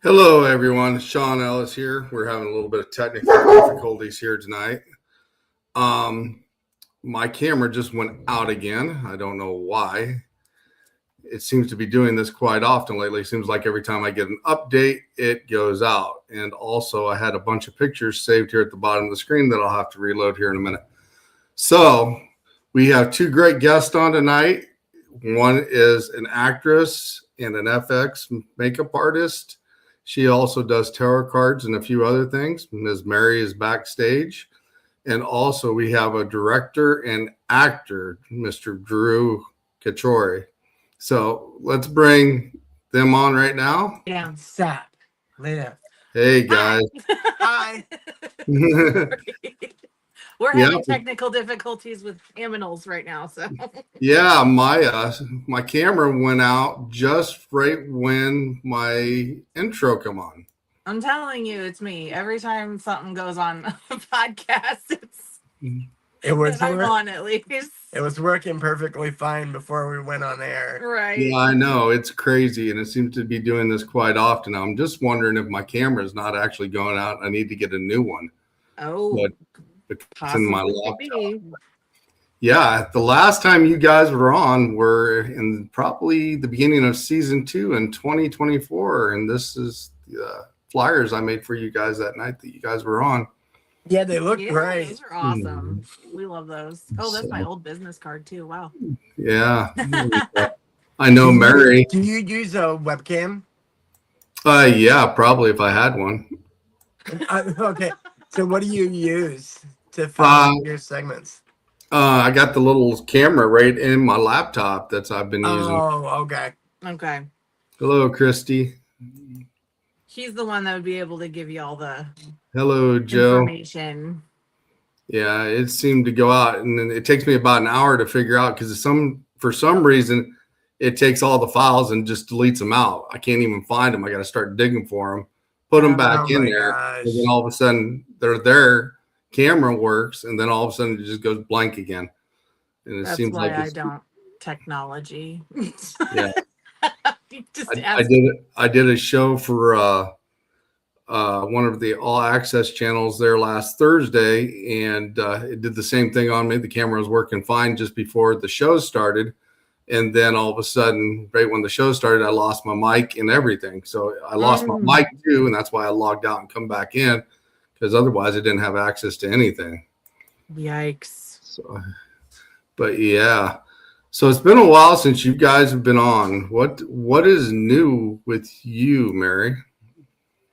Hello, everyone. Sean Ellis here. We're having a little bit of technical difficulties here tonight. Um, my camera just went out again. I don't know why. It seems to be doing this quite often lately. It seems like every time I get an update, it goes out. And also, I had a bunch of pictures saved here at the bottom of the screen that I'll have to reload here in a minute. So, we have two great guests on tonight. One is an actress and an FX makeup artist. She also does tarot cards and a few other things. Ms. Mary is backstage. And also, we have a director and actor, Mr. Drew Kochera. So let's bring them on right now. Down, stop, live. Hey, guys. Hi. We're having technical difficulties with aminals right now, so yeah, my camera went out just right when my intro come on. I'm telling you, it's me. Every time something goes on a podcast, it was on at least. It was working perfectly fine before we went on air. Right. Yeah, I know. It's crazy, and it seems to be doing this quite often. I'm just wondering if my camera is not actually going out. I need to get a new one. Oh, but it's in my laptop. Be. Yeah, the last time you guys were on were in probably the beginning of season 2 in 2024, and this is the flyers I made for you guys that night that you guys were on. Yeah, they look great. Those are awesome. We love those. Oh, that's my old business card too. Wow. Yeah. I know, Mary. Do you use a webcam? Yeah, probably if I had one. Okay. So what do you use to film your segments? I got the little camera right in my laptop that's I've been using. Oh, okay. Okay. Hello, Christy. He's the one that would be able to give you all the Joe. Information. Yeah, it seemed to go out, and then it takes me about an hour to figure out because for some reason it takes all the files and just deletes them out. I can't even find them. I got to start digging for them, put them back in there, and then all of a sudden they're there. Camera works, and then all of a sudden it just goes blank again. And it That's seems why like I don't technology. Yeah. I did a show for one of the all access channels there last Thursday, and it did the same thing on me. The camera was working fine just before the show started, and then all of a sudden, right when the show started, I lost my mic and everything. So I lost my mic too, and that's why I logged out and come back in, because otherwise I didn't have access to anything. Yikes. So, but yeah. So it's been a while since you guys have been on. What is new with you, Mary?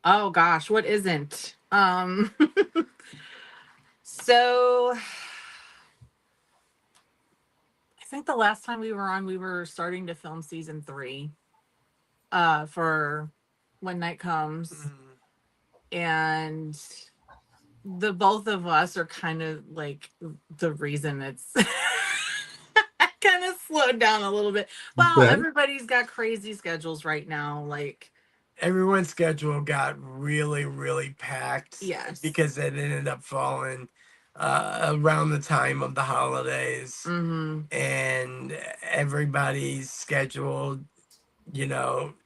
Oh gosh, what isn't? So I think the last time we were on, we were starting to film season 3 for When Night Comes. And the both of us are kind of like the reason it's kind of slowed down a little bit. Well, everybody's got crazy schedules right now. Like everyone's schedule got really, really packed. Yes. Because it ended up falling around the time of the holidays. And everybody's schedule,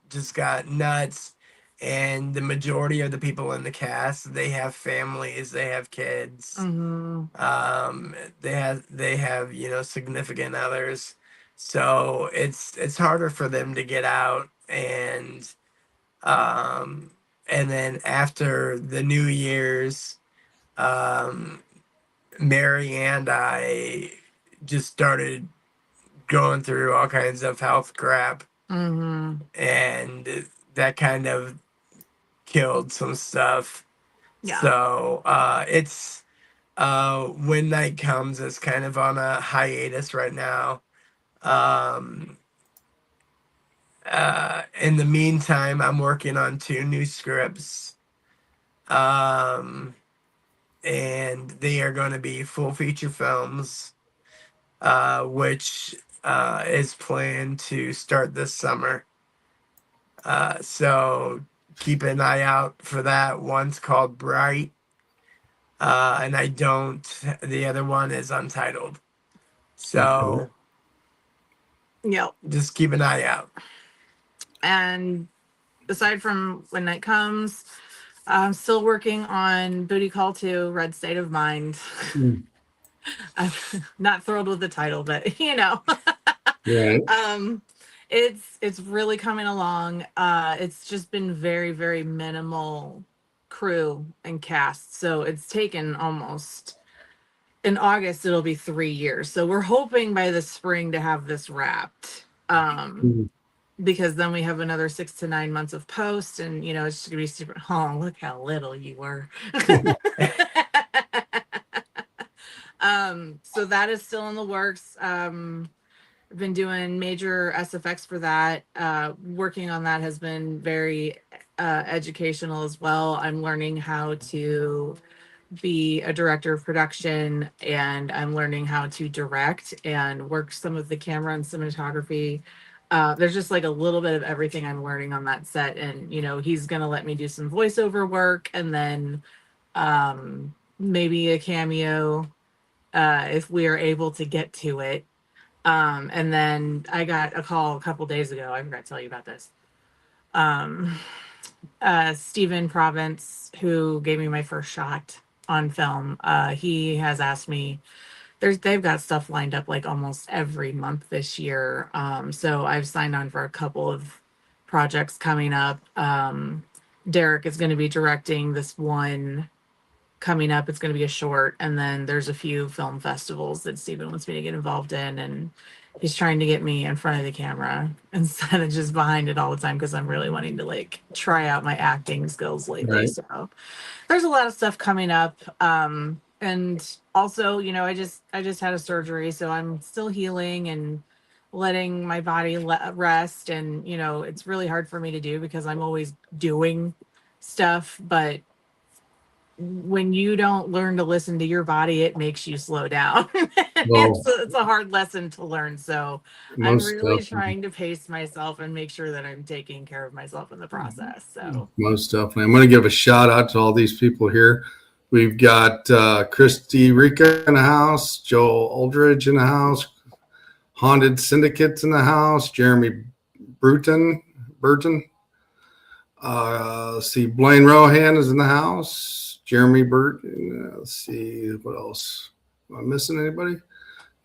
just got nuts. And the majority of the people in the cast, they have families, they have kids, they have significant others, so it's harder for them to get out, and then after the New Year's, Mary and I just started going through all kinds of health crap, and that kind of killed some stuff. Yeah. So it's When Night Comes is kind of on a hiatus right now. In the meantime, I'm working on 2 new scripts. And they are going to be full feature films, which is planned to start this summer. So keep an eye out for that. One's called Bright, and the other one is untitled. So Yep. Just keep an eye out. And aside from When Night Comes, I'm still working on Booty Call 2, Red State of Mind. I'm not thrilled with the title, but Right. It's really coming along. It's just been very, very minimal crew and cast. So it's taken almost, in August it'll be 3 years. So we're hoping by the spring to have this wrapped. Because then we have another 6 to 9 months of post, and it's just gonna be super. Oh, look how little you were. So that is still in the works. I've been doing major SFX for that. Working on that has been very educational as well. I'm learning how to be a director of production, and I'm learning how to direct and work some of the camera and cinematography. There's just like a little bit of everything I'm learning on that set, and he's gonna let me do some voiceover work, and then maybe a cameo if we are able to get to it. And then I got a call a couple days ago. I forgot to tell you about this. Stephen Province, who gave me my first shot on film, he has asked me. They've got stuff lined up like almost every month this year. So I've signed on for a couple of projects coming up. Derek is going to be directing this one coming up. It's going to be a short, and then there's a few film festivals that Steven wants me to get involved in, and he's trying to get me in front of the camera instead of just behind it all the time, because I'm really wanting to like try out my acting skills lately. Right. So there's a lot of stuff coming up. And also, I just had a surgery, so I'm still healing and letting my body rest. And it's really hard for me to do because I'm always doing stuff, but when you don't learn to listen to your body, it makes you slow down. Well, It's a hard lesson to learn. So I'm most really definitely. trying to pace myself and make sure that I'm taking care of myself in the process. So Most definitely. I'm going to give a shout out to all these people here. We've got Christy Rica in the house, Joel Aldridge in the house, Haunted Syndicates in the house, Jeremy Burton. Let's see, Blaine Rohan is in the house, Jeremy Burton. Let's see, what else? Am I missing anybody?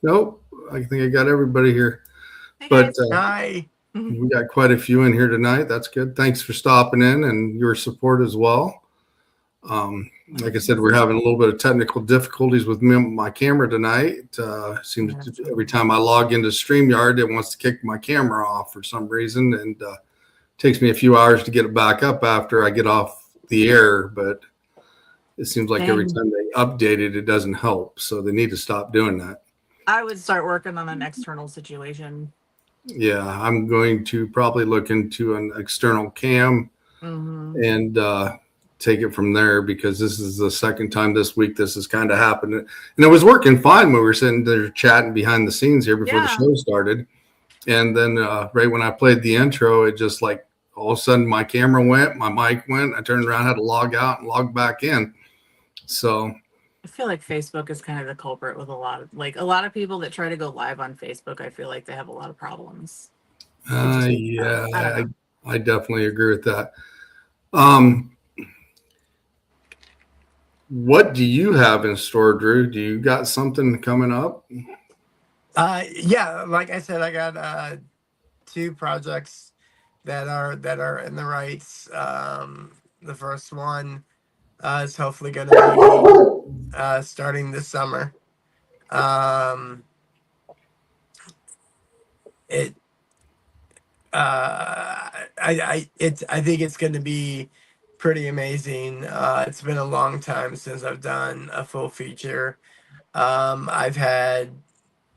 Nope. I think I got everybody here. hey But guys. Hi. we got quite a few in here tonight. That's good. Thanks for stopping in and your support as well. Like I said, we're having a little bit of technical difficulties with my camera tonight. Seems every time I log into StreamYard, it wants to kick my camera off for some reason, and takes me a few hours to get it back up after I get off the air. But it seems like every time they update it, it doesn't help. So they need to stop doing that. I would start working on an external situation. Yeah, I'm going to probably look into an external cam and take it from there, because this is the second time this week this has kind of happened. And it was working fine when we were sitting there chatting behind the scenes here before the show started. And then right when I played the intro, it just like all of a sudden my camera went, my mic went, I turned around, had to log out and log back in. So I feel like Facebook is kind of the culprit with a lot of people that try to go live on Facebook. I feel like they have a lot of problems. yeah, I definitely agree with that. What do you have in store, Drew? Do you got something coming up? Yeah, like I said, I got 2 projects that are in the rights. The first one is hopefully going to be starting this summer. It I think it's going to be pretty amazing. It's been a long time since I've done a full feature. I've had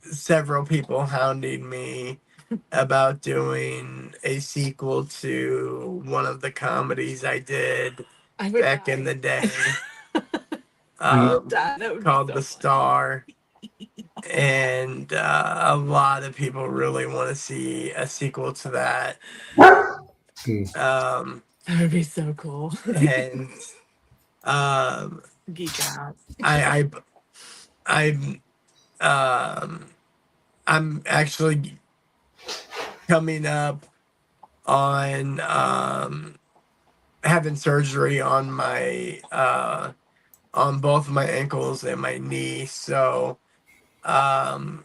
several people hounding me about doing a sequel to one of the comedies I did back in the day, called The Star. And a lot of people really want to see a sequel to that. That would be so cool. And geek out. I'm actually coming up on having surgery on my on both my ankles and my knee. So um,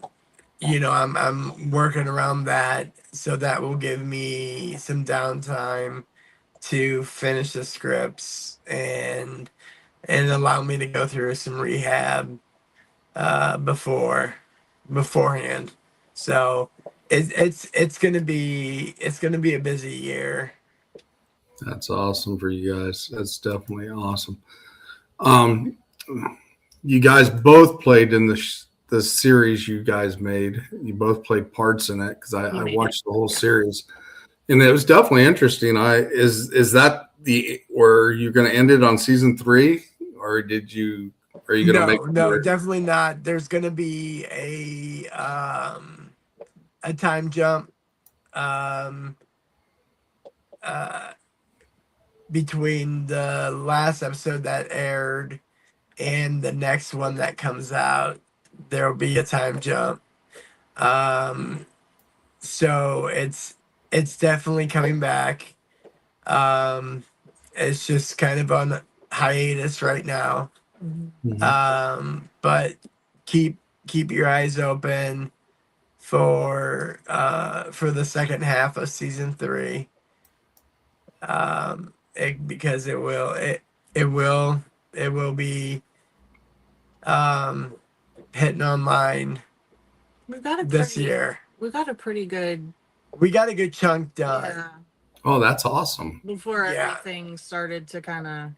I'm working around that, so that will give me some downtime to finish the scripts and allow me to go through some rehab beforehand. So it's gonna be a busy year. That's awesome for you guys. That's definitely awesome. Um, you guys both played in the series you guys made. You both played parts in it because I watched the whole series, and it was definitely interesting. Is that the where you're going to end it on season 3, or are you going to make No, definitely not. There's gonna be a time jump um, uh, between the last episode that aired and the next one that comes out. There'll be a time jump. Um, so it's definitely coming back. Um, it's just kind of on hiatus right now. But keep keep your eyes open for the second half of season 3. Because it will be um hitting online We've got a this year. We've got a pretty good. We got a good chunk done. Yeah. Oh, that's awesome. Before Yeah. everything started to kind of,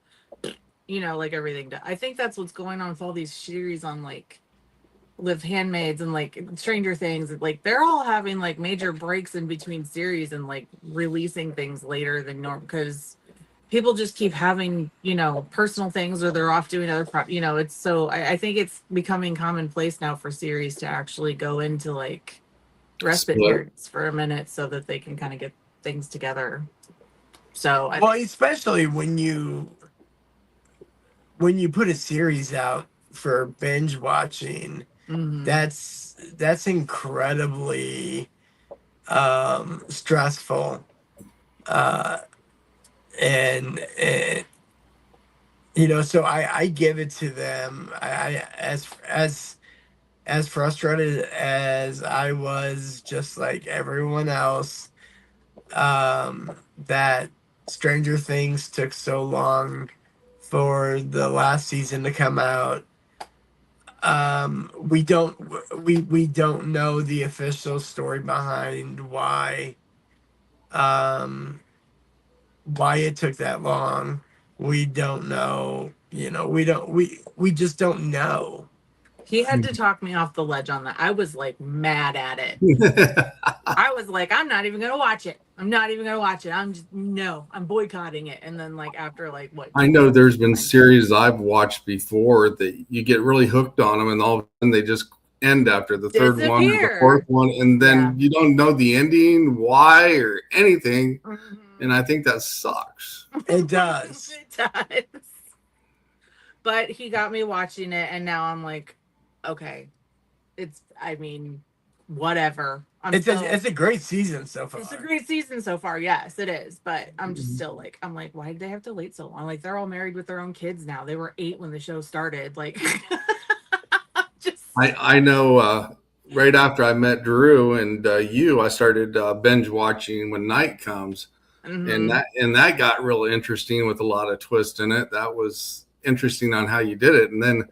like everything. I think that's what's going on with all these series on like Live Handmaids and like Stranger Things. Like they're all having like major breaks in between series and like releasing things later than normal because people just keep having personal things or they're off doing other it's so I think it's becoming commonplace now for series to actually go into like respite Split. periods for a minute so that they can kind of get things together. So Well, especially when you put a series out for binge watching, that's incredibly stressful. And so I give it to them. I as frustrated as I was, just like everyone else, that Stranger Things took so long for the last season to come out. We don't know the official story behind um, why it took that long. We don't know. We just don't know. he had to talk me off the ledge on that. I was like mad at it. I was like, I'm not even gonna watch it. I'm not even gonna watch it. I'm boycotting it. And then like after like what? I know there's been series I've watched before that you get really hooked on them, and all of a sudden they just end after the third one or the fourth one, and then you don't know the ending, why, or anything. And I think that sucks. It does. It does. But he got me watching it, and now I'm like, okay, whatever. It's a great season so far. It's a great season so far. Yes, it is. But I'm just still like, why did they have to wait so long? Like they're all married with their own kids now. They were 8 when the show started. Like, I know. Right after I met Drew and I started binge watching When Night Comes, and that got real interesting with a lot of twists in it. That was interesting on how you did it, and then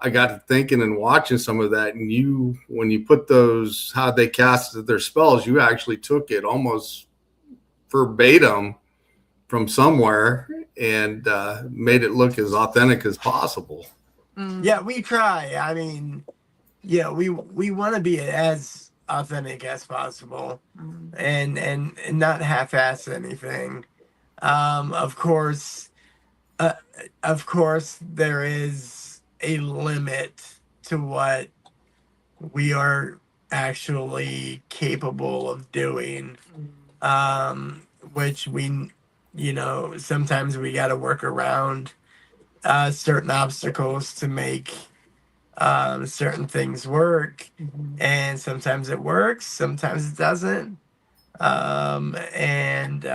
I got to thinking and watching some of that, and when you put those, how they casted their spells, you actually took it almost verbatim from somewhere and made it look as authentic as possible. Yeah, we try. I mean, we want to be as authentic as possible, and not half-ass anything. Of course, there is a limit to what we are actually capable of doing, which sometimes we got to work around certain obstacles to make certain things work, and sometimes it works, sometimes it doesn't. And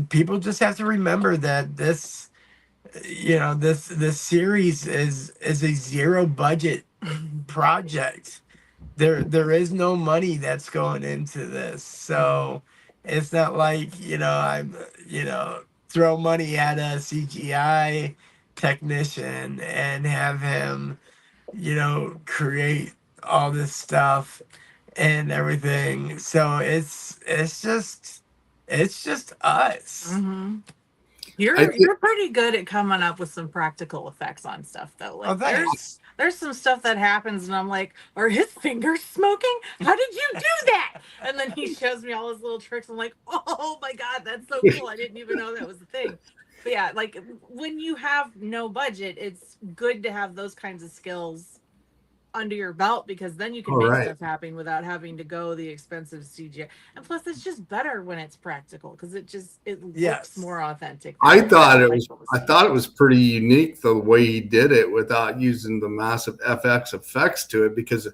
people just have to remember that this, this series is a zero budget project. There is no money that's going into this, so it's not like, I'm, throw money at a CGI technician and have him, create all this stuff and everything. So it's just us. Mm-hmm. I think, You're pretty good at coming up with some practical effects on stuff though. Oh, Like thanks. there's some stuff that happens and I'm like, are his fingers smoking? How did you do that? And then he shows me all his little tricks. I'm like, oh my God, that's so cool. I didn't even know that was the thing. But yeah, like when you have no budget, it's good to have those kinds of skills under your belt because then you can all make right. stuff happen without having to go the expensive CGI. And plus, it's just better when it's practical because it looks Yes. more authentic. I thought it like was what I seen. thought it was pretty unique the way he did it without using the massive FX effects to it, because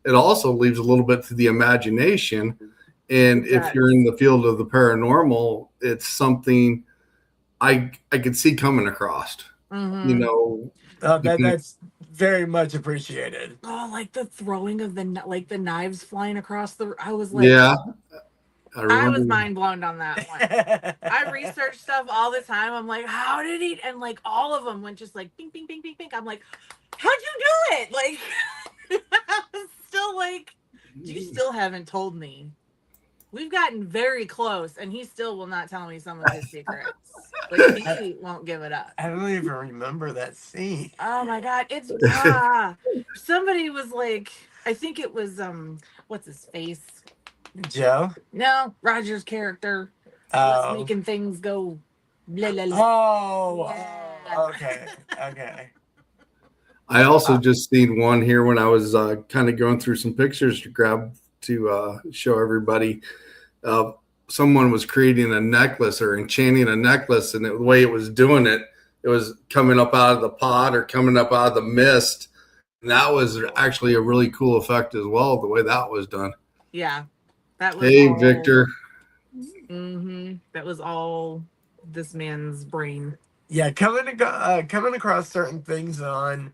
it also leaves a little bit to the imagination. And It if you're does. in the field of the paranormal, it's something I could see coming across. You Mm-hmm. know, Oh, depending- that's very much appreciated. Oh, like the throwing of the knives flying across the. I was like, yeah, I I was remember. mind blown on that one. I research stuff all the time. I'm like, how did he? And like all of them went just like ping, ping, ping, ping, ping. I'm like, how'd you do it? Like, I was still like, you still haven't told me. We've gotten very close, and he still will not tell me some of his secrets. Like he won't give it up. I don't even remember that scene. Oh my God, it's somebody was like, I think it was what's his face? Joe? No, Roger's character was Oh. making things go blah, blah, blah. Oh, Yeah. okay. Okay. I also just seen one here when I was kind of going through some pictures to grab to show everybody. Someone was creating a necklace or enchanting a necklace, and the way it was doing it, it was coming up out of the pot or coming up out of the mist. And that was actually a really cool effect as well, the way that was done. Yeah, that was Hey, all, Victor. Mm-hmm, that was all this man's brain. Yeah, coming across certain things on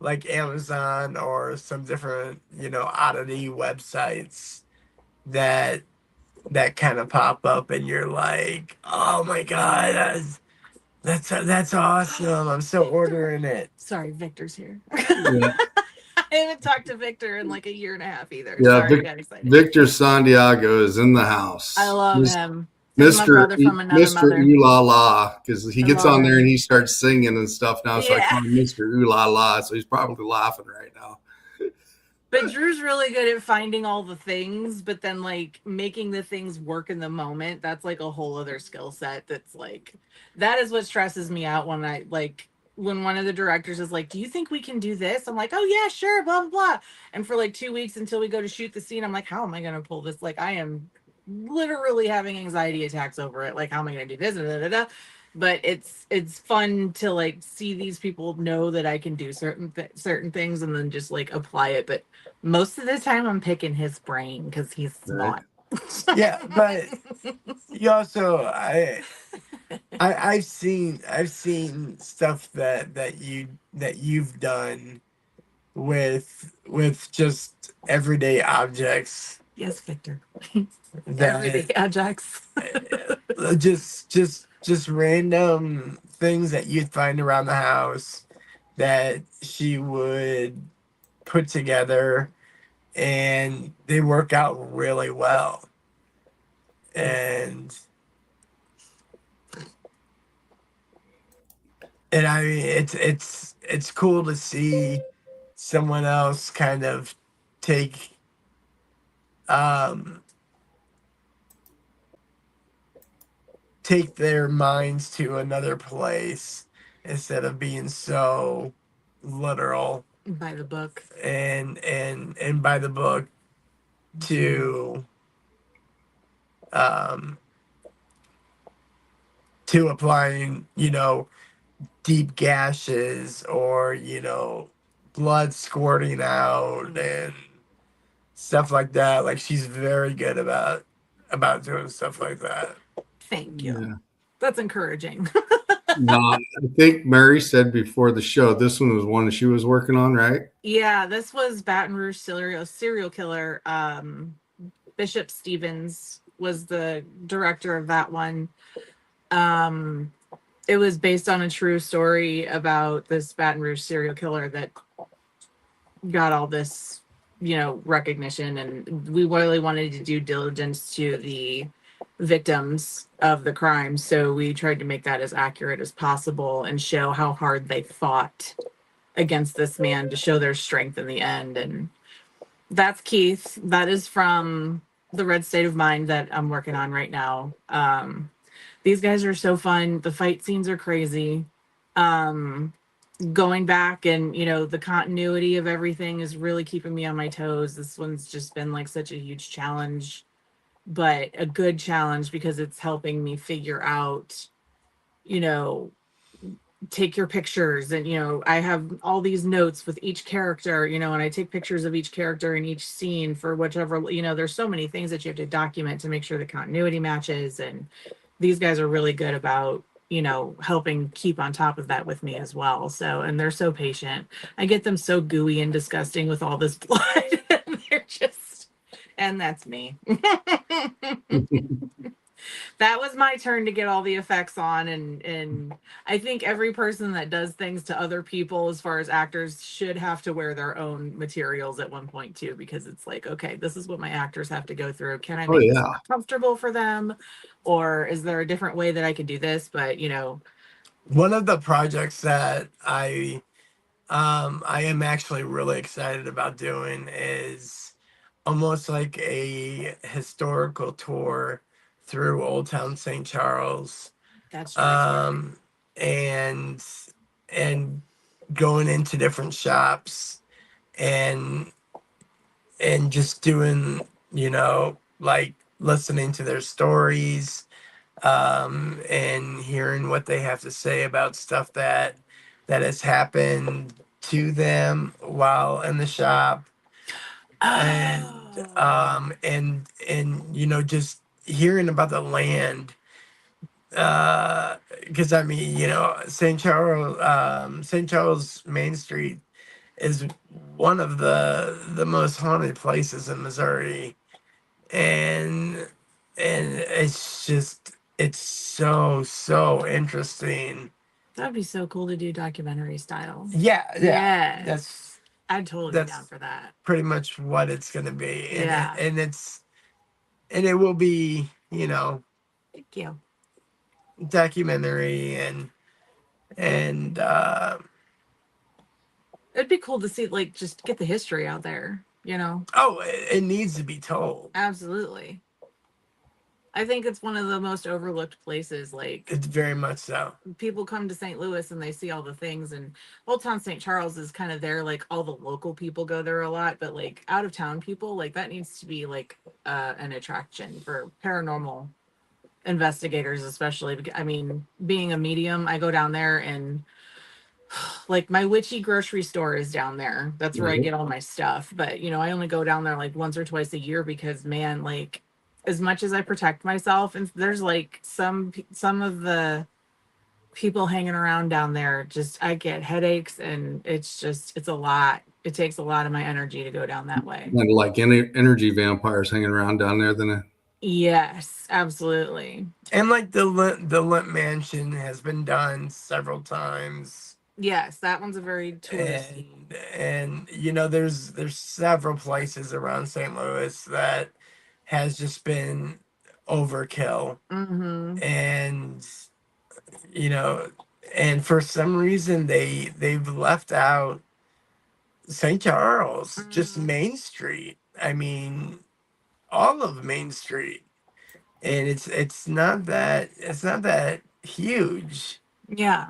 like Amazon or some different, oddity websites that kind of pop up, and you're like, oh my God, that's awesome. I'm so ordering it. Sorry, Victor's here. Yeah, I haven't talked to Victor in like a year and a half either. yeah, Sorry, I got excited. Victor Santiago is in the house. I love him. He's my brother from another Mr. mother. Ooh La La, because he I gets love on there him. and he starts singing and stuff now. So I Yeah. call him Mr. Ooh La La. So he's probably laughing right now. But Drew's really good at finding all the things, but then like making the things work in the moment. That's like a whole other skill set. That's like, that is what stresses me out when when one of the directors is like, do you think we can do this? I'm like, oh yeah, sure, blah, blah, blah. And for like 2 weeks until we go to shoot the scene, I'm like, how am I going to pull this? Like, I am literally having anxiety attacks over it. Like, how am I going to do this? Da, da, da. But it's fun to like see these people know that I can do certain things and then just like apply it. But most of the time I'm picking his brain because he's smart. Yeah, but you also I've seen stuff that you've done with just everyday objects Yes, Victor. that Everyday Ajax. just random things that you'd find around the house that she would put together, and they work out really well. And I mean, it's cool to see someone else kind of take um take their minds to another place instead of being so literal By the book. and by the book to um applying, deep gashes or blood squirting out and stuff like that. Like she's very good about doing stuff like that. Thank you. Yeah. That's encouraging. No, I think Mary said before the show this one was one she was working on, right? Yeah, this was Baton Rouge serial killer. Bishop Stevens was the director of that one. It was based on a true story about this Baton Rouge serial killer that got all this, recognition, and we really wanted to do diligence to the victims of the crime, so we tried to make that as accurate as possible and show how hard they fought against this man to show their strength in the end. And that's Keith. That is from the Red State of Mind that I'm working on right now. These guys are so fun. The fight scenes are crazy. Going back and, the continuity of everything is really keeping me on my toes. This one's just been like such a huge challenge, but a good challenge because it's helping me figure out, you know, take your pictures. And, I have all these notes with each character, and I take pictures of each character in each scene for whichever, there's so many things that you have to document to make sure the continuity matches. And these guys are really good about, helping keep on top of that with me as well. So, and they're so patient. I get them so gooey and disgusting with all this blood. They're just, and that's me. That was my turn to get all the effects on, and I think every person that does things to other people as far as actors should have to wear their own materials at one point too, because it's like, okay, this is what my actors have to go through. Can I Oh make this yeah. more comfortable for them, or is there a different way that I could do this? But One of the projects that I am actually really excited about doing is almost like a historical tour through Old Town St. Charles, that's really smart. um, and and going into different shops and just doing, like listening to their stories, and hearing what they have to say about stuff that has happened to them while in the shop, and Oh, just hearing about the land, because I mean, St. Charles Main Street is one of the most haunted places in Missouri, and it's so interesting. that'd be so cool to do documentary style. Yeah, that's Yes, I'd totally be down that's for that. pretty much what it's gonna be, Yeah, and it will be, thank you. documentary and It'd be cool to see, like, just get the history out there. oh, it needs to be told. Absolutely. I think it's one of the most overlooked places. Like, It's very much so. people come to St. Louis and they see all the things, and Old Town St. Charles is kind of there. Like, all the local people go there a lot, but like out of town people, like that needs to be like an attraction for paranormal investigators, especially. I mean, being a medium, I go down there and like my witchy grocery store is down there. That's where I Mhm. get all my stuff. But I only go down there like once or twice a year because, man, like as much as I protect myself, and there's like some of the people hanging around down there, just I get headaches, and it's a lot. It takes a lot of my energy to go down that way. And like any energy vampires hanging around down there, then Yes, absolutely. And like the Limp Mansion has been done several times, Yes, that one's a very touristy. and there's several places around St. Louis that has just been overkill, Mm-hmm. and you know and for some reason they've left out St. Charles, just Mm-hmm. Main Street. I mean, all of Main Street, and it's not that huge. Yeah.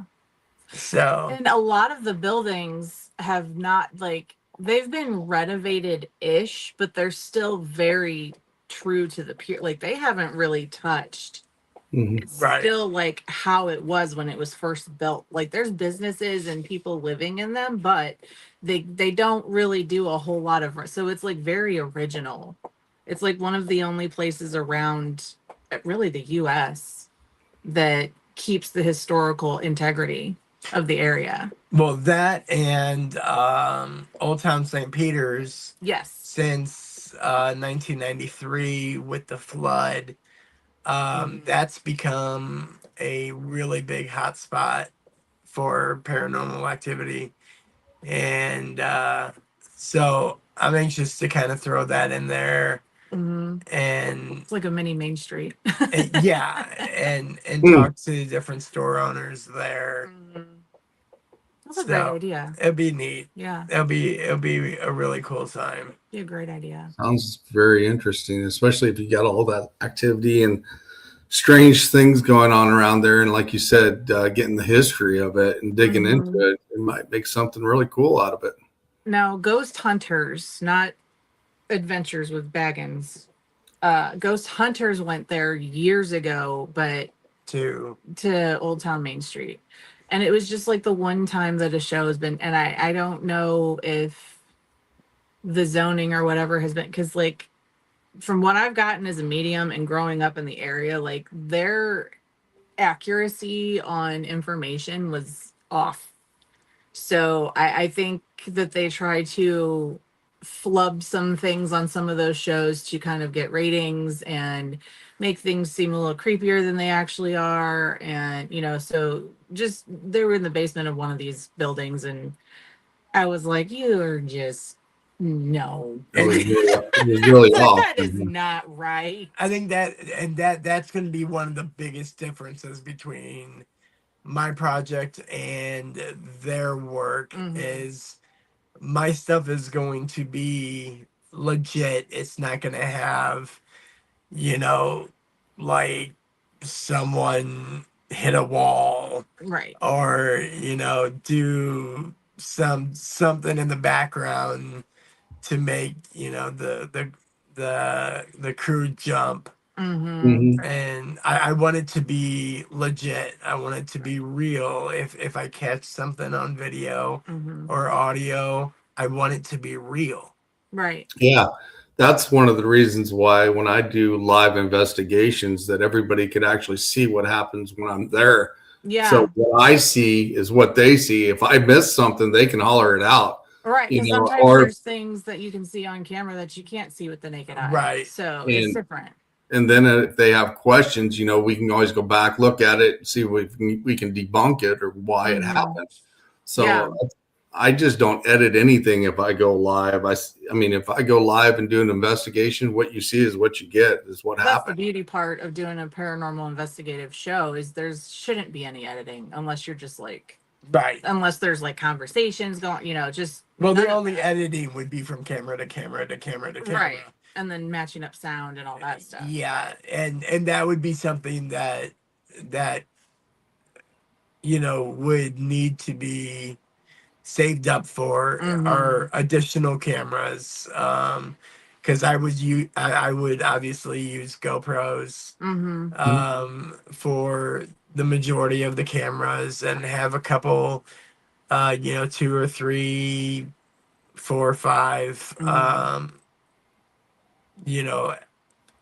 So And a lot of the buildings have not, like, they've been renovated ish, but they're still very true to the pure, like they haven't really touched It's Right. still like how it was when it was first built. Like there's businesses and people living in them, but they don't really do a whole lot of, so it's like very original. It's like one of the only places around really the US that keeps the historical integrity of the area. Well, that and Old Town St. Peter's, Yes. since 1993 with the flood, that's become a really big hotspot for paranormal activity. And so I'm anxious to kind of throw that in there. Mm-hmm. And It's like a mini Main Street. yeah, and Hmm. talk to different store owners there. That's a great So idea. it'll be neat. Yeah, It'll be a really cool time. be a great idea. Sounds very interesting, especially if you got all that activity and strange things going on around there. And like you said, getting the history of it and digging into it, it might make something really cool out of it. Now, ghost hunters, not adventures with Baggins. Ghost hunters went there years ago, but To Old Town Main Street. And it was just like the one time that a show has been, and I don't know if the zoning or whatever has been, because like from what I've gotten as a medium and growing up in the area, like their accuracy on information was off. So I think that they try to flub some things on some of those shows to kind of get ratings and make things seem a little creepier than they actually are. And, you know, so just they were in the basement of one of these buildings, and I was like, you are just no. It was really off. That is not right. I think that's going to be one of the biggest differences between my project and their work is my stuff is going to be legit. It's not going to have, you know, like someone hit a wall, Right. or, you know, do something in the background to make, you know, the crew jump. And I want it to be legit. I want it to be real. If I catch something on video or audio, I want it to be real. Right. Yeah. That's one of the reasons why when I do live investigations that everybody could actually see what happens when I'm there. Yeah. So what I see is what they see. If I miss something, they can holler it out. Right. You Because know, sometimes or there's things that you can see on camera that you can't see with the naked eye. Right. So it's different. And then if they have questions, you know, we can always go back, look at it, see if we can debunk it or why it happened. So I just don't edit anything if I go live. I mean, if I go live and do an investigation, what you see is what you get, is what happened. That's the beauty part of doing a paranormal investigative show is shouldn't be any editing unless you're just like, right. Unless there's like conversations going, you know, just. Well, the only editing would be from camera to camera to camera to camera. Right. And then matching up sound and all that stuff. Yeah. And that would be something that, you know, would need to be saved up for our additional cameras. Because I would obviously use GoPros for the majority of the cameras and have a couple, you know, 2 or 3, 4 or 5, you know,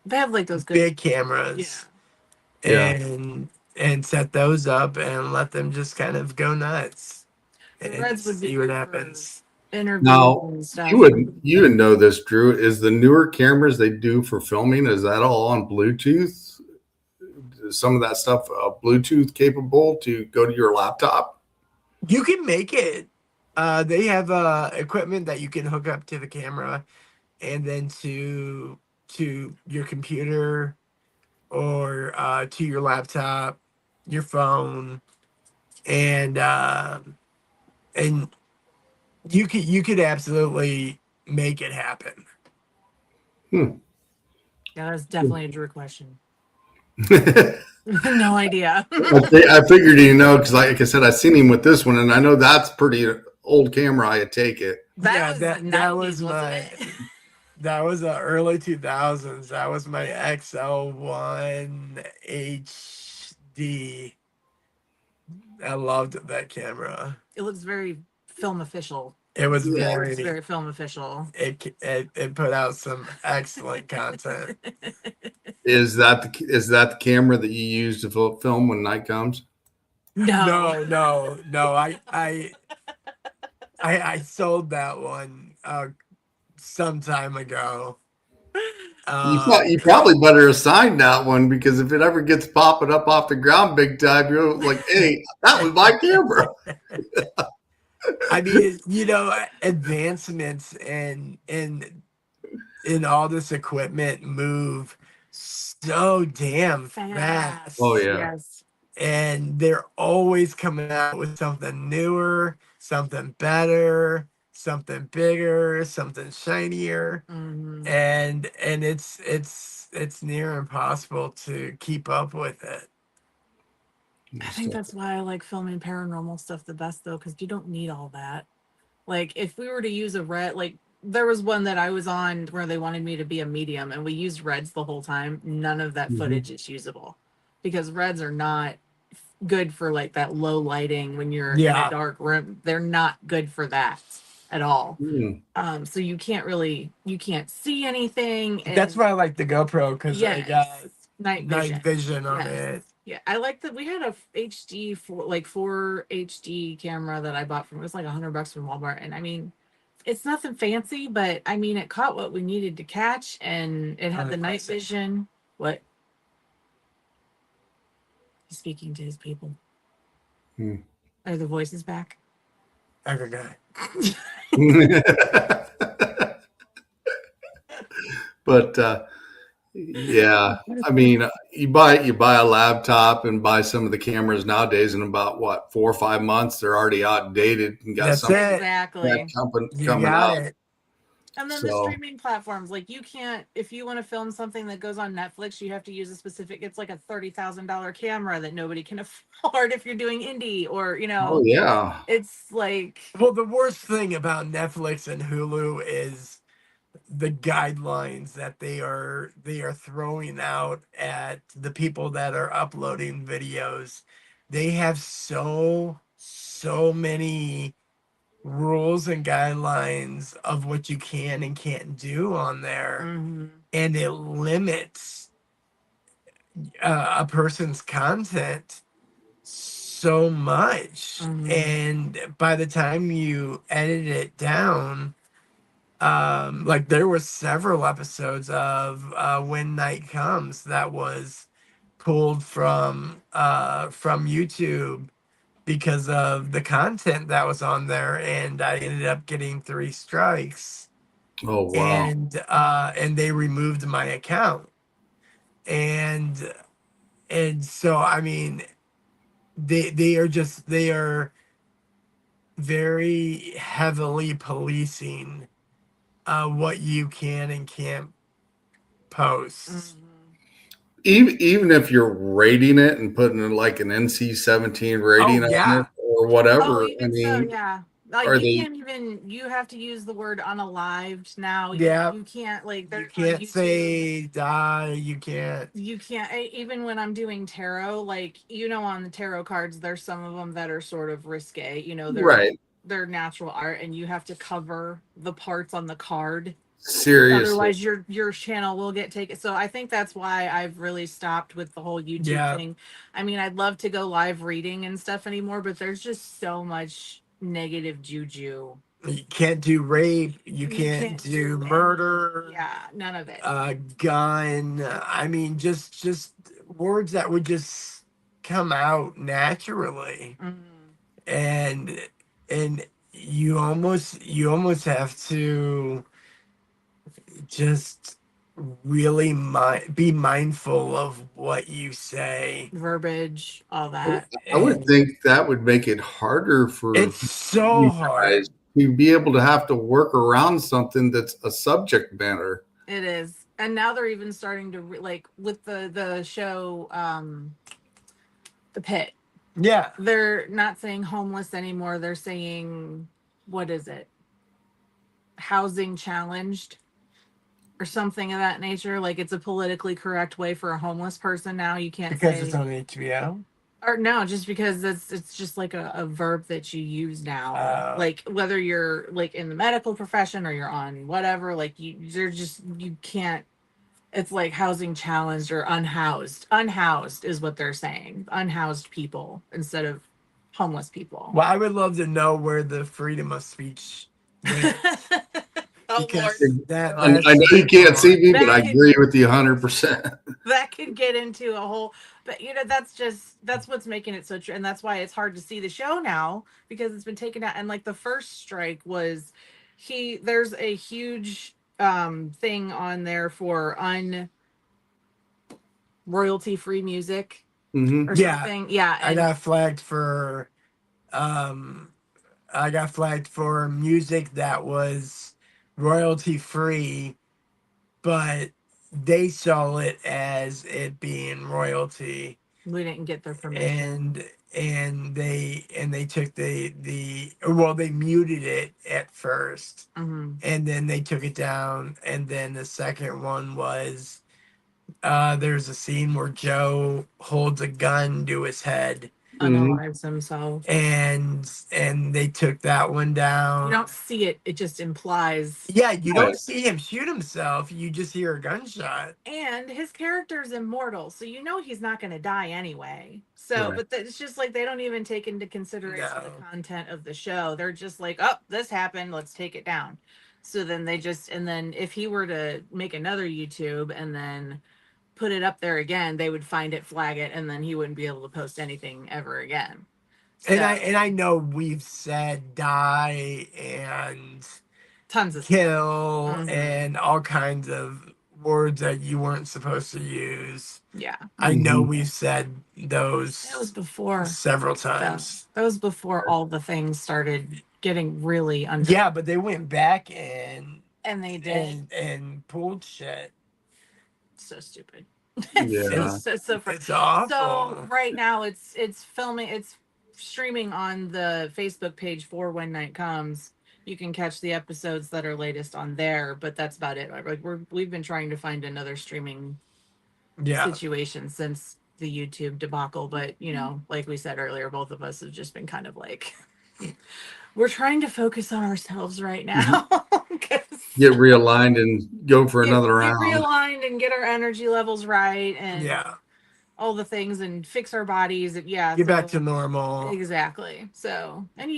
they have like those good big cameras, and set those up and let them just kind of go nuts and see what happens. Now, And stuff. you would know this, Drew. Is the newer cameras they do for filming, is that all on Bluetooth? Is some of that stuff Bluetooth capable to go to your laptop? You can make it. They have equipment that you can hook up to the camera and then to your computer or to your laptop, your phone, and you could absolutely make it happen. Yeah, that's definitely a Drew question. No idea. I figured you know, because like I said, I seen him with this one, and I know that's pretty old camera. I take it. That was my that was the early 2000s. That was my XL1H HD. I loved that camera. It looks very film official. It was Yeah. It's very film official. it put out some excellent content. Is that the camera that you use to film when night comes? No. No. I sold that one some time ago. You probably better assign that one, because if it ever gets popping up off the ground big time, you're like, hey, that was my camera. I mean, advancements in all this equipment move so damn fast. Oh, yeah. Yes. And they're always coming out with something newer, something better, something bigger, something shinier. Mhm. And it's near impossible to keep up with it. I think that's why I like filming paranormal stuff the best, though, because you don't need all that. Like, if we were to use a red, like, there was one that I was on where they wanted me to be a medium, and we used reds the whole time. None of that footage is usable, because reds are not good for like that low lighting when you're in a dark room. They're not good for that at all. So you can't see anything. That's why I like the GoPro, because I got night vision on it. Yeah, I like that. We had a HD four HD camera that I bought from. It was like $100 from Walmart, and I mean, it's nothing fancy, but I mean, it caught what we needed to catch, and it had the night vision. What? He's speaking to his people. Are the voices back? I forgot. But yeah, I mean, you buy a laptop and buy some of the cameras nowadays, in about what, 4 or 5 months, they're already outdated and got something exactly coming out. And then the streaming platforms, like, you can't, if you want to film something that goes on Netflix, you have to use a specific, it's like a $30,000 camera that nobody can afford if you're doing indie, or, Oh yeah. It's like, well, the worst thing about Netflix and Hulu is the guidelines that they are throwing out at the people that are uploading videos. They have so many rules and guidelines of what you can and can't do on there, and it limits a person's content so much. And by the time you edit it down, like, there were several episodes of When Night Comes that was pulled from YouTube because of the content that was on there, and I ended up getting 3 strikes. Oh wow. And they removed my account. And so, I mean, they are very heavily policing what you can and can't post. Even if you're rating it and putting like an NC-17 rating on it or whatever, I mean, like, you have to use the word unalived now. You can't, like, you can't say die. You can't even when I'm doing tarot, like, on the tarot cards, there's some of them that are sort of risque, they're natural art, and you have to cover the parts on the card. Seriously. Otherwise your channel will get taken. So I think that's why I've really stopped with the whole YouTube thing. I mean, I'd love to go live reading and stuff anymore, but there's just so much negative juju. You can't do rape. You can't do murder. Yeah, none of it. Gun. I mean, just words that would just come out naturally. And you almost have to just really be mindful of what you say, verbiage, all that. I would think that would make it harder for it's so hard to be able to have to work around something that's a subject matter. It is. And now they're even starting to like with the show The Pit. Yeah, they're not saying homeless anymore. They're saying, what is it, housing challenged or something of that nature. Like it's a politically correct way for a homeless person now. You can't Because say it's on HBO. or no, just because it's just like a verb that you use now. Oh. Like whether you're like in the medical profession or you're on whatever, like you can't. It's like housing challenged or unhoused. Unhoused is what they're saying. Unhoused people instead of homeless people. Well, I would love to know where the freedom of speech went. Oh Because Lord. I know you can't see me, but I agree with you 100%. That could get into a whole, but that's what's making it so true, and that's why it's hard to see the show now because it's been taken out. And like the first strike was, there's a huge thing on there for royalty free music or something. Yeah, I got flagged for music that was royalty free, but they saw it as it being royalty. We didn't get their permission. And they took they muted it at first, and then they took it down. And then the second one was there's a scene where Joe holds a gun to his head, Unalives himself, and they took that one down. You don't see it; it just implies. Yeah, you don't see him shoot himself. You just hear a gunshot. And his character's immortal, so you know he's not going to die anyway. So, but it's just like they don't even take into consideration the content of the show. They're just like, oh, this happened, let's take it down. So then and then if he were to make another YouTube and then put it up there again, they would find it, flag it, and then he wouldn't be able to post anything ever again. So, and I know we've said die and tons of kill and all kinds of words that you weren't supposed to use. Yeah. I know we've said those. That was before several times. That was before all the things started getting really under. Yeah, but they went back and they did and pulled shit. So stupid. Yeah. It's awful. So right now it's streaming on the Facebook page for When Night Comes. You can catch the episodes that are latest on there, but that's about it. Like we've been trying to find another streaming situation since the YouTube debacle, but like we said earlier, both of us have just been kind of like we're trying to focus on ourselves right now. Get realigned and go for another round. Get realigned and get our energy levels right and all the things and fix our bodies. Get back to normal. Exactly. So, and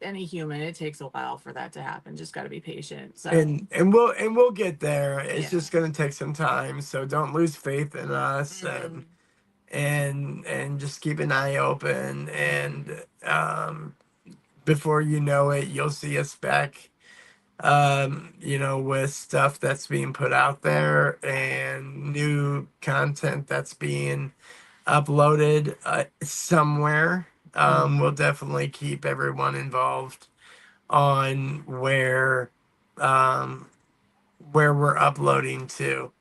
any human, it takes a while for that to happen. Just got to be patient. So, and we'll get there. It's just going to take some time. So don't lose faith in us, and just keep an eye open. And before you know it, you'll see us back. With stuff that's being put out there and new content that's being uploaded somewhere. We'll definitely keep everyone involved on where we're uploading to.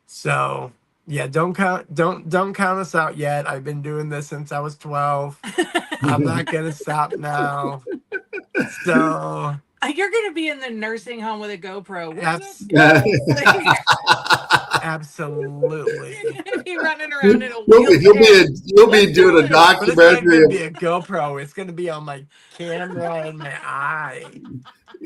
So yeah, don't count us out yet. I've been doing this since I was 12. I'm not gonna stop now. So you're gonna be in the nursing home with a GoPro. Absolutely. You're gonna be running around in a wheelchair. You'll be doing a documentary. It's not gonna be a GoPro. It's gonna be on my camera and my eye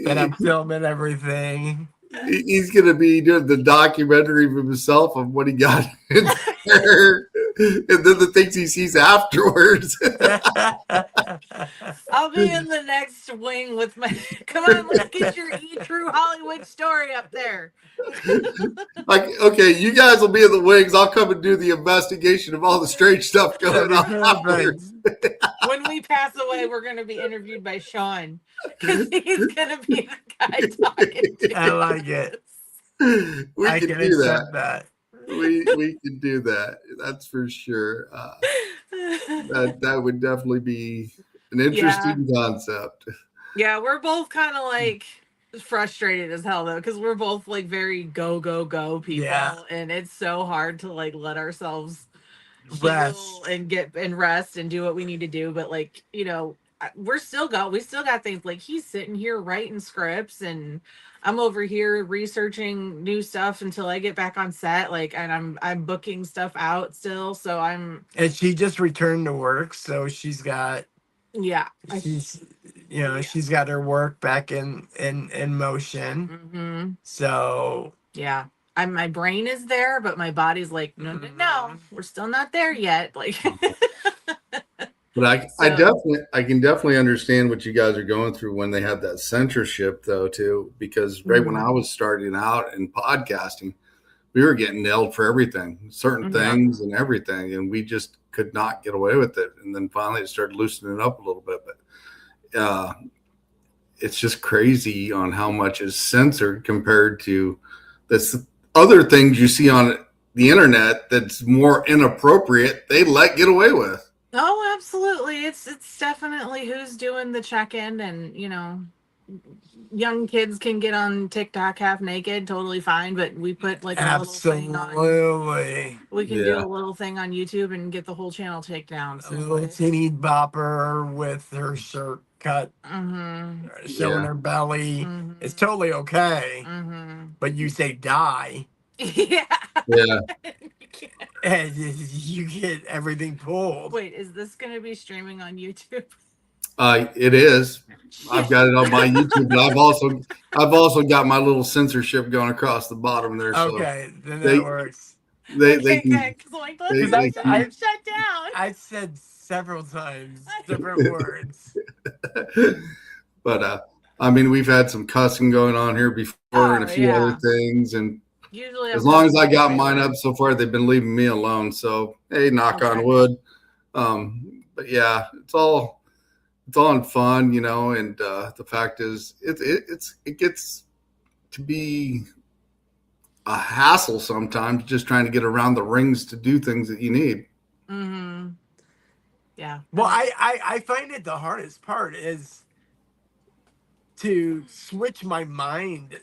that I'm filming everything. He's gonna be doing the documentary of himself of what he got in there, and then the things he sees afterwards. I'll be in the next wing with my. Come on, let's get your true Hollywood story up there. Like, okay, you guys will be in the wings. I'll come and do the investigation of all the strange stuff going on. When we pass away, we're going to be interviewed by Sean because he's going to be the guy talking to I like it. I can do that. We can do that. That's for sure. That would definitely be an interesting concept. Yeah, we're both kind of like frustrated as hell though, because we're both like very go people, and it's so hard to like let ourselves rest and rest and do what we need to do. But like we still got things like he's sitting here writing scripts and I'm over here researching new stuff until I get back on set, like, and I'm booking stuff out still, so And she just returned to work, so she's got yeah. she's she's got her work back in motion. Mm-hmm. So yeah, my brain is there, but my body's like, no, we're still not there yet. Like, But I can definitely understand what you guys are going through when they have that censorship, though, too. Because right when I was starting out in podcasting, we were getting nailed for everything, certain things and everything, and we just could not get away with it. And then finally, it started loosening up a little bit. But it's just crazy on how much is censored compared to this other things you see on the internet that's more inappropriate. They let get away with. Oh, absolutely. It's definitely who's doing the check-in, and young kids can get on TikTok half naked, totally fine, but we put like a little thing on. We can do a little thing on YouTube and get the whole channel taken down. So a little teeny bopper with her shirt cut, showing her belly. It's totally okay. But you say die. Yeah. And you get everything pulled. Wait, is this going to be streaming on YouTube? It is. I've got it on my YouTube, but I've also got my little censorship going across the bottom there. Okay, then that works. They can, I've shut down. I've said several times different words. But I mean, we've had some cussing going on here before and a few other things, and usually as long as I got mine up so far, they've been leaving me alone. So hey, knock on wood. But yeah, it's all in fun, and the fact is it gets to be a hassle sometimes just trying to get around the rings to do things that you need. Yeah. Well, I find it the hardest part is to switch my mind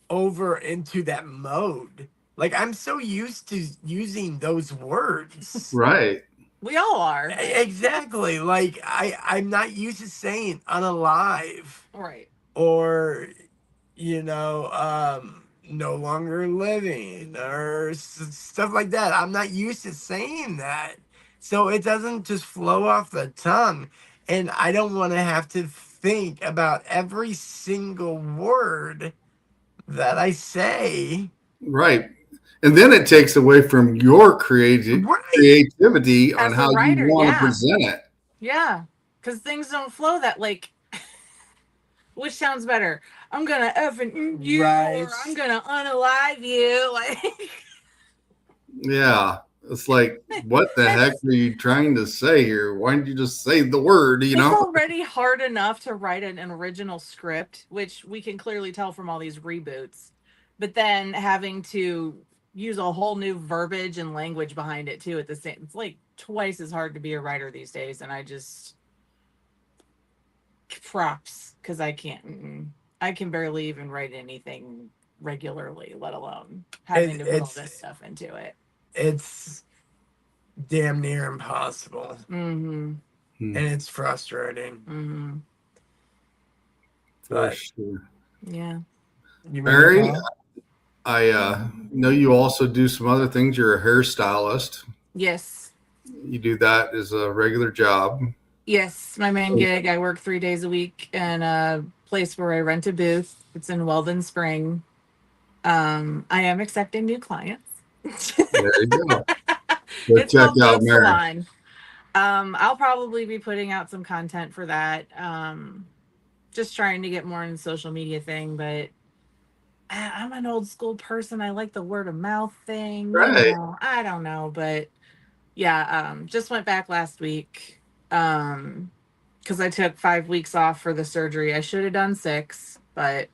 over into that mode. Like, I'm so used to using those words. Right. We all are. Exactly. Like, I'm not used to saying unalive. Right. Or, no longer living or stuff like that. I'm not used to saying that. So it doesn't just flow off the tongue. And I don't want to have to think about every single word that I say. Right. And then it takes away from your creativity on how you want to present it. Yeah. Because things don't flow that, like, which sounds better? I'm going to effing you, or I'm going to unalive you. Like, yeah. It's like, what the heck are you trying to say here? Why didn't you just say the word, It's already hard enough to write an original script, which we can clearly tell from all these reboots. But then having to use a whole new verbiage and language behind it, too, it's like twice as hard to be a writer these days. And I just... props, because I can barely even write anything regularly, let alone having to put all this stuff into it. It's damn near impossible. And it's frustrating. For sure. Yeah. Mary, I know you also do some other things. You're a hairstylist. Yes. You do that as a regular job. Yes, my main gig. I work 3 days a week in a place where I rent a booth. It's in Weldon Spring. I am accepting new clients. There you go. It's check out Mary. I'll probably be putting out some content for that. Just trying to get more in the social media thing, but I'm an old school person. I like the word of mouth thing. Right. I don't know, but yeah, just went back last week. Because I took 5 weeks off for the surgery. I should have done 6, but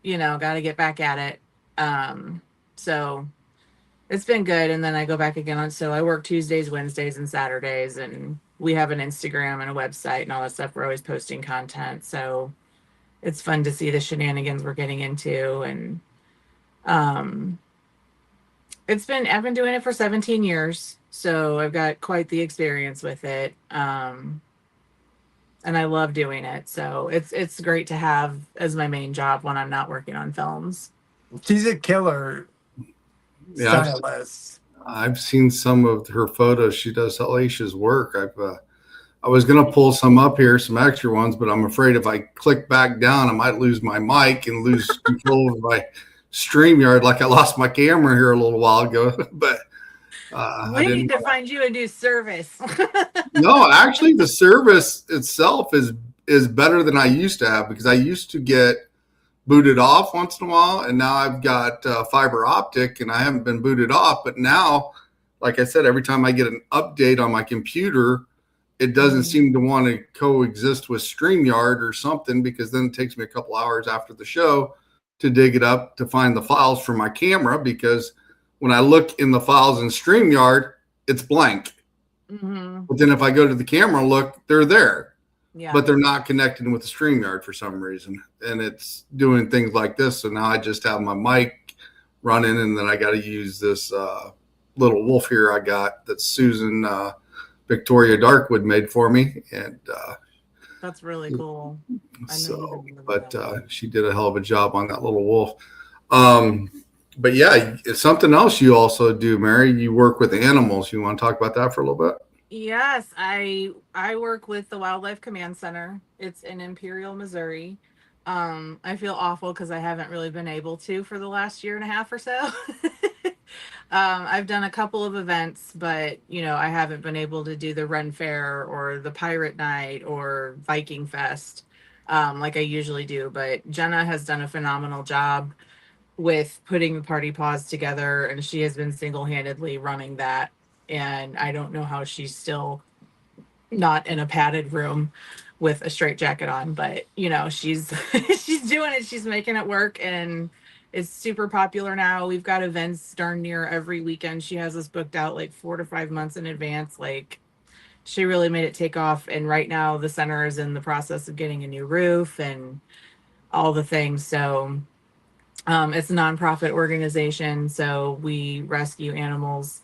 got to get back at it. So it's been good. And then I go back again so I work Tuesdays, Wednesdays, and Saturdays, and we have an Instagram and a website and all that stuff. We're always posting content, so it's fun to see the shenanigans we're getting into. And I've been doing it for 17 years, so I've got quite the experience with it. and I love doing it. So it's great to have as my main job when I'm not working on films. She's a killer Yeah, stylist. I've seen some of her photos. She does hellacious work. I was gonna pull some up here, some extra ones, but I'm afraid if I click back down, I might lose my mic and lose control of my StreamYard, like I lost my camera here a little while ago. But I We didn't. need to find you a new service. No, actually, the service itself is better than I used to have, because I used to get booted off once in a while, and now I've got fiber optic, and I haven't been booted off. But now, like I said, every time I get an update on my computer, it doesn't seem to want to coexist with StreamYard or something, because then it takes me a couple hours after the show to dig it up to find the files for my camera, because when I look in the files in StreamYard, it's blank. But then if I go to the camera, look, they're there. Yeah. But they're not connected with the StreamYard for some reason. And it's doing things like this. So now I just have my mic running, and then I got to use this little wolf here I got that Susan Victoria Darkwood made for me. And that's really cool. She did a hell of a job on that little wolf. But yeah, it's something else you also do, Mary. You work with animals. You want to talk about that for a little bit? Yes, I work with the Wildlife Command Center. It's in Imperial, Missouri. I feel awful because I haven't really been able to for the last year and a half or so. I've done a couple of events, but I haven't been able to do the Ren Fair or the Pirate Night or Viking Fest like I usually do. But Jenna has done a phenomenal job with putting the Party Paws together, and she has been single-handedly running that. And I don't know how she's still not in a padded room with a straight jacket on, but she's she's doing it. She's making it work, and it's super popular now. We've got events darn near every weekend. She has us booked out like 4 to 5 months in advance. Like, she really made it take off. And right now the center is in the process of getting a new roof and all the things. So it's a nonprofit organization, so we rescue animals,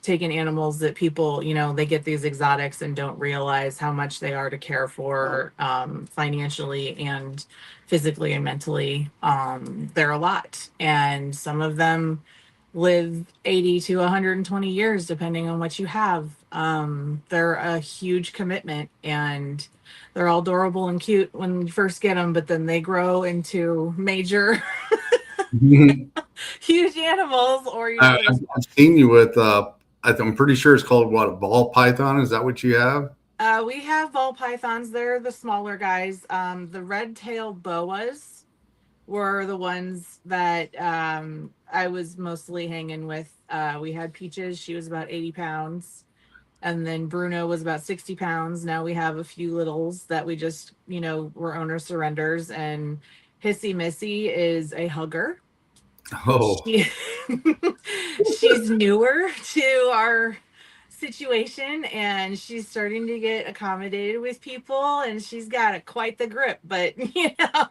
taking animals that people, they get these exotics and don't realize how much they are to care for, financially and physically and mentally. They're a lot, and some of them live 80 to 120 years, depending on what you have. They're a huge commitment, and they're all adorable and cute when you first get them, but then they grow into major, huge animals. Or I've seen you with, I'm pretty sure it's called what, a ball python? Is that what you have? We have ball pythons. They're the smaller guys. The red-tailed boas were the ones that I was mostly hanging with. We had Peaches. She was about 80 pounds. And then Bruno was about 60 pounds. Now we have a few littles that we just, were owner surrenders. And Hissy Missy is a hugger. Oh. She's newer to our situation, and she's starting to get accommodated with people, and she's got quite the grip. But, I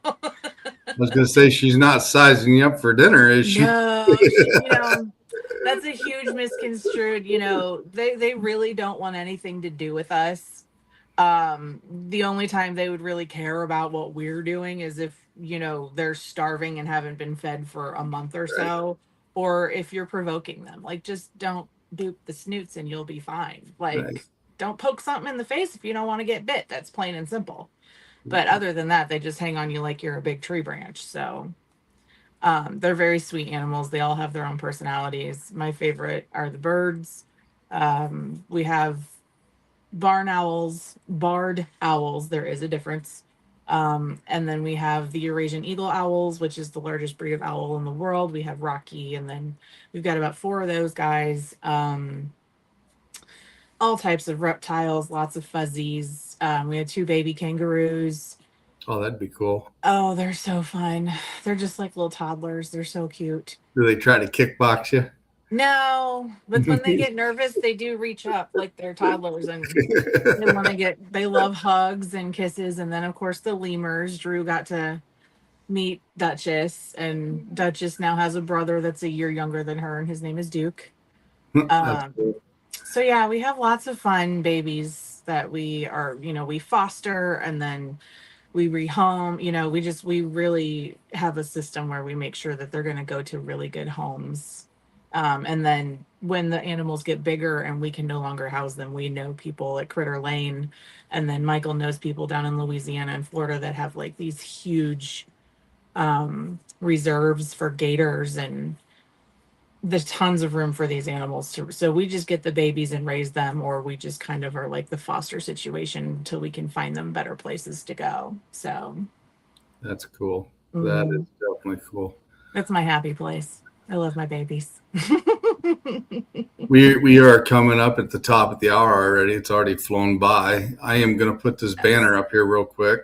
was going to say, she's not sizing you up for dinner, is she? No, that's a huge misconstrued. They really don't want anything to do with us. The only time they would really care about what we're doing is if they're starving and haven't been fed for a month or so, or if you're provoking them. Like, just don't boop the snoots and you'll be fine. Like, don't poke something in the face if you don't want to get bit. That's plain and simple. But other than that, they just hang on you like you're a big tree branch. So they're very sweet animals. They all have their own personalities. My favorite are the birds. We have barred owls. There is a difference. And then we have the Eurasian eagle owls, which is the largest breed of owl in the world. We have Rocky, and then we've got about 4 of those guys. All types of reptiles, lots of fuzzies. We had 2 baby kangaroos. Oh, that'd be cool. Oh, they're so fun. They're just like little toddlers. They're so cute. Do they try to kickbox you? No, but when they get nervous, they do reach up like they're toddlers, and they love hugs and kisses. And then of course the lemurs. Drew got to meet Duchess, and Duchess now has a brother that's a year younger than her, and his name is Duke. Cool. So yeah, we have lots of fun babies. that we are, we foster and then we rehome. We really have a system where we make sure that they're going to go to really good homes. And then when the animals get bigger and we can no longer house them, we know people at Critter Lane. And then Michael knows people down in Louisiana and Florida that have like these huge reserves for gators, and there's tons of room for these animals so we just get the babies and raise them, or we just kind of are like the foster situation until we can find them better places to go. So that's cool. That is definitely cool. That's my happy place. I love my babies. We are coming up at the top of the hour already. It's already flown by. I am going to put this banner up here real quick.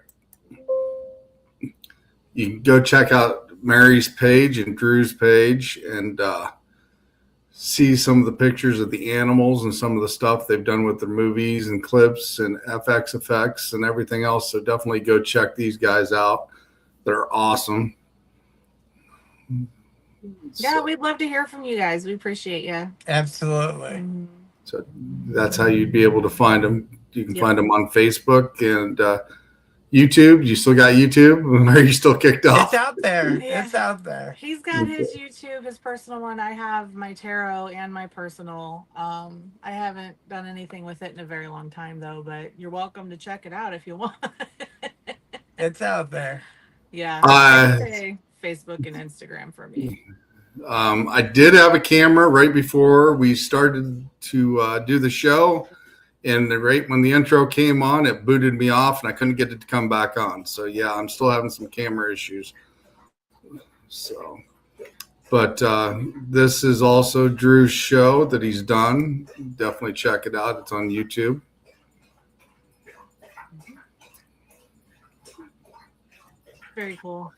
You can go check out Mary's page and Drew's page and see some of the pictures of the animals and some of the stuff they've done with their movies and clips and FX effects and everything else. So definitely go check these guys out. They're awesome. Yeah, we'd love to hear from you guys. We appreciate you. Absolutely. So that's how you'd be able to find them. You can find them on Facebook and YouTube. You still got YouTube? Or are you still kicked off? It's out there. Yeah. It's out there. He's got his YouTube, his personal one. I have my tarot and my personal. I haven't done anything with it in a very long time, though, but you're welcome to check it out if you want. It's out there. Yeah. I'd say Facebook and Instagram for me. I did have a camera right before we started to do the show. And right when the intro came on, it booted me off and I couldn't get it to come back on. So yeah, I'm still having some camera issues. So, but this is also Drew's show that he's done. Definitely check it out. It's on YouTube. Very cool.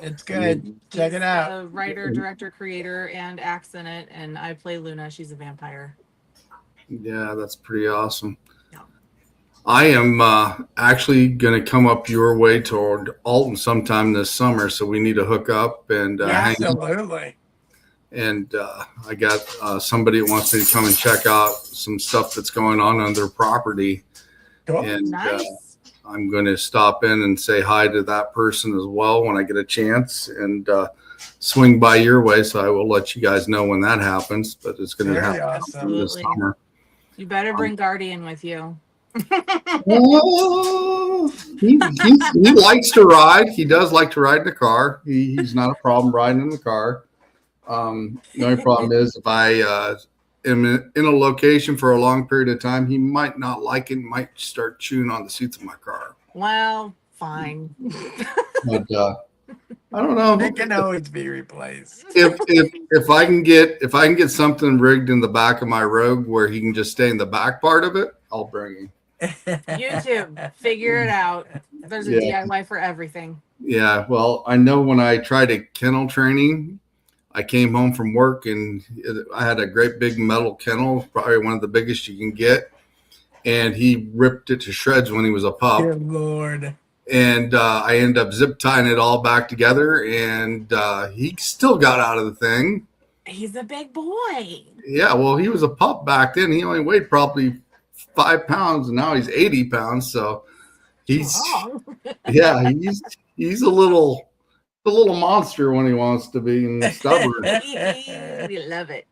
It's good. Check it out. A writer, director, creator, and acts in it. And I play Luna. She's a vampire. Yeah, that's pretty awesome. Yeah. I am actually going to come up your way toward Alton sometime this summer, so we need to hook up and hang out. Absolutely. And I got somebody that wants me to come and check out some stuff that's going on their property. Cool. And Nice. I'm going to stop in and say hi to that person as well when I get a chance and swing by your way. So I will let you guys know when that happens, but it's going to Very happen awesome. this summer. You better bring Guardian with you. Oh, he likes to ride. He does like to ride in the car. He's not a problem riding in the car. The only problem is if I am in a location for a long period of time, he might not like it, might start chewing on the seats of my car. Well, fine. But I don't know. It can always be replaced. If I can get something rigged in the back of my Rogue where he can just stay in the back part of it, I'll bring him. YouTube, figure it out. There's a DIY for everything. Yeah, well, I know when I tried a kennel training, I came home from work and I had a great big metal kennel, probably one of the biggest you can get, and he ripped it to shreds when he was a pup. Dear Lord. And I ended up zip tying it all back together, and he still got out of the thing. He's a big boy. Yeah, well, he was a pup back then. He only weighed probably 5 pounds, and now he's 80 pounds. So he's he's a little monster when he wants to be and stubborn. We love it.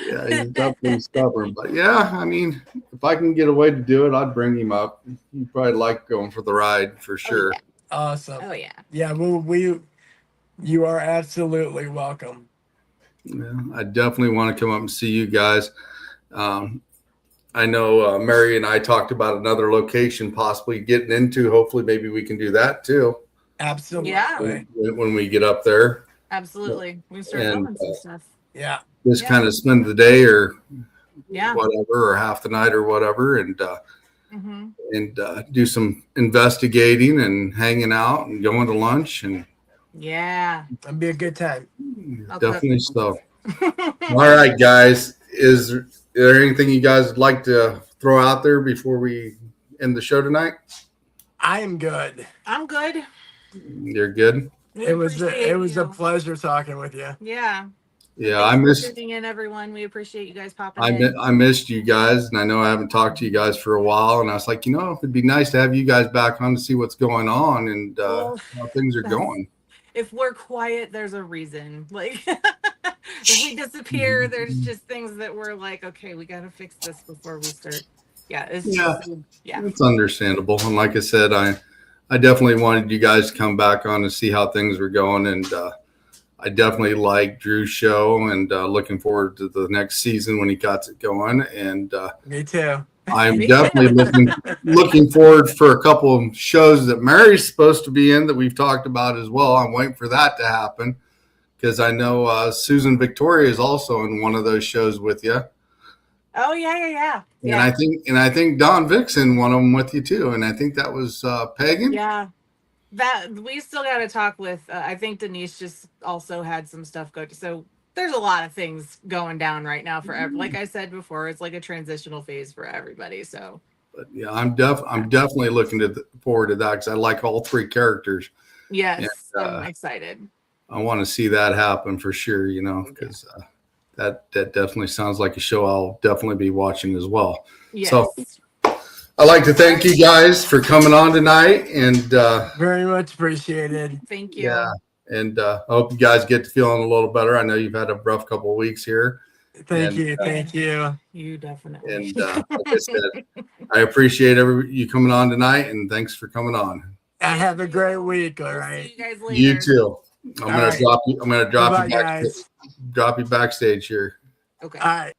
Yeah, he's definitely stubborn. But yeah, I mean, if I can get a way to do it, I'd bring him up. He'd probably like going for the ride for sure. Yeah. Awesome. Oh yeah. Yeah, you are absolutely welcome. Yeah, I definitely want to come up and see you guys. I know Mary and I talked about another location possibly getting into. Hopefully, maybe we can do that too. Absolutely. Yeah. When we get up there. Absolutely. We can start And, filming some stuff. Yeah. Just kind of spend the day or Yeah. whatever, or half the night or whatever, and Mm-hmm. do some investigating and hanging out and going to lunch and Yeah. It'd be a good time. definitely so. All right, guys. Is there anything you guys would like to throw out there before we end the show tonight? I am good. I'm good. You're good. We It was appreciate a you. pleasure talking with you. Yeah. Yeah, Thanks for tuning in, everyone. We appreciate you guys popping in. I missed you guys, and I know I haven't talked to you guys for a while. And I was like, it'd be nice to have you guys back on to see what's going on and Well, how things are going. If we're quiet, there's a reason. Like, if we disappear, there's just things that we're like, okay, we got to fix this before we start. Yeah, it's understandable. And like I said, I definitely wanted you guys to come back on and see how things were going, and I definitely like Drew's show, and looking forward to the next season when he got it going. And me too. I'm definitely looking forward for a couple of shows that Mary's supposed to be in that we've talked about as well. I'm waiting for that to happen because I know Susan Victoria is also in one of those shows with you. Oh yeah. And I think Don Vick's in one of them with you too. And I think that was Pagan. Yeah. That we still got to talk with. I think Denise just also had some stuff go. So there's a lot of things going down right now for like I said before, it's like a transitional phase for everybody. So, but yeah, I'm definitely looking forward to that because I like all three characters. Yes, and, I'm excited. I want to see that happen for sure. Because that definitely sounds like a show I'll definitely be watching as well. Yes. So I'd like to thank you guys for coming on tonight, and very much appreciated. Thank you. Yeah, and I hope you guys get to feeling a little better. I know you've had a rough couple of weeks here. Thank you. You definitely. And like I said, I appreciate you coming on tonight, and thanks for coming on. Have a great week. All right. See you guys later. You too. I'm gonna drop you backstage here. Okay. All right.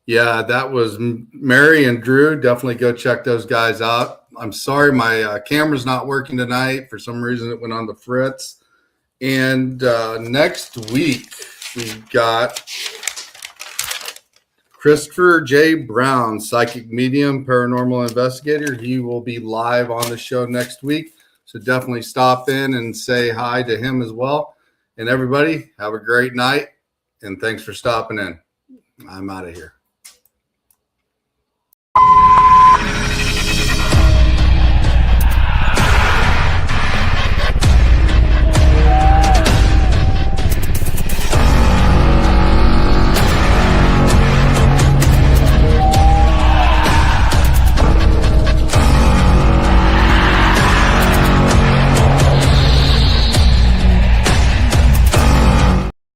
Yeah, that was Mary and Drew. Definitely go check those guys out. I'm sorry my camera's not working tonight. For some reason, it went on the fritz. And next week, we've got Christopher J. Brown, psychic medium, paranormal investigator. He will be live on the show next week. So definitely stop in and say hi to him as well. And everybody, have a great night. And thanks for stopping in. I'm out of here.